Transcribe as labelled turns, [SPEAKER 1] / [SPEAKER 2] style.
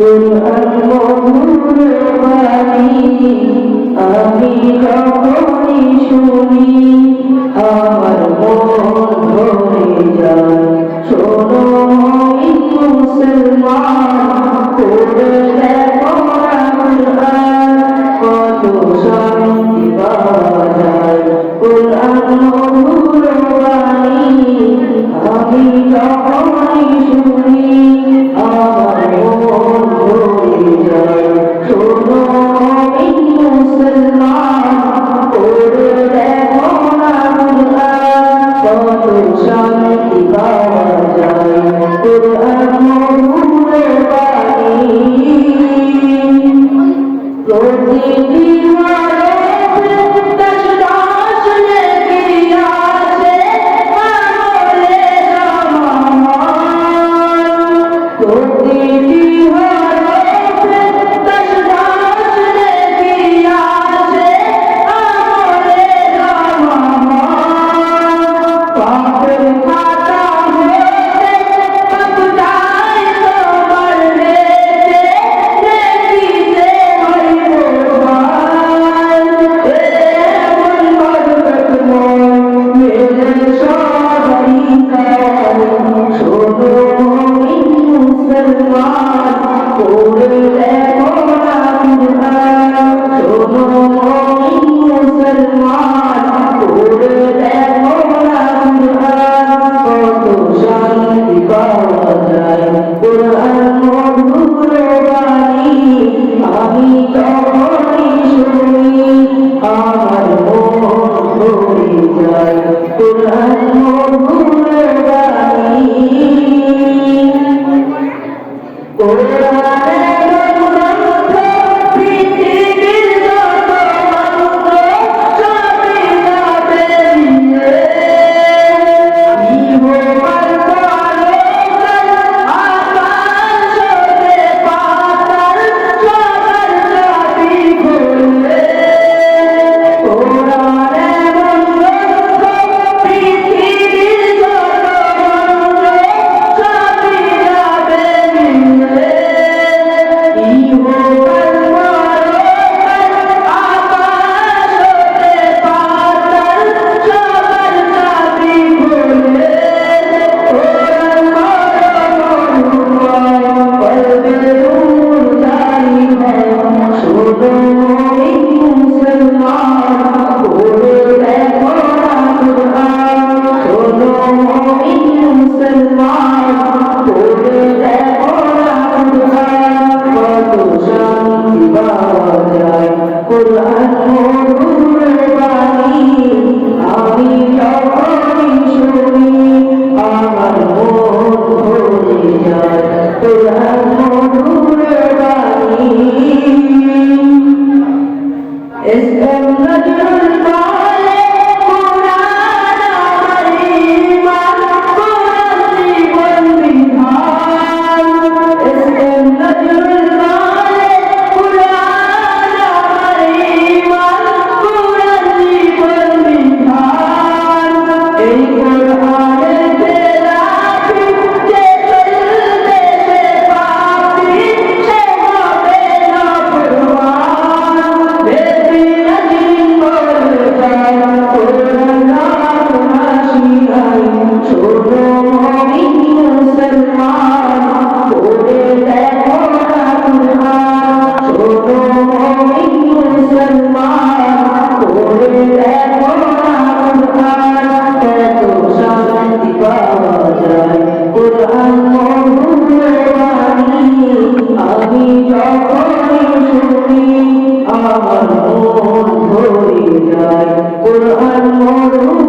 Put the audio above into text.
[SPEAKER 1] কুরআন মধুর বাণী আমি যখনই শুনি আমার মন ভরে যায়। শোনো মুসলমান, পড়ে দেখো না কুরআন, কত শান্তি পাওয়া যায়। কুরআন মধুর বাণী আমি যখনই শুনি আমার মন ভরে যায়। শোনো মুসলমান, পড়ে দেখো না কুরআন, কত শান্তি পাওয়া যায়। কুরআন মধুর বাণী প্রতিটি কুরআন মধুর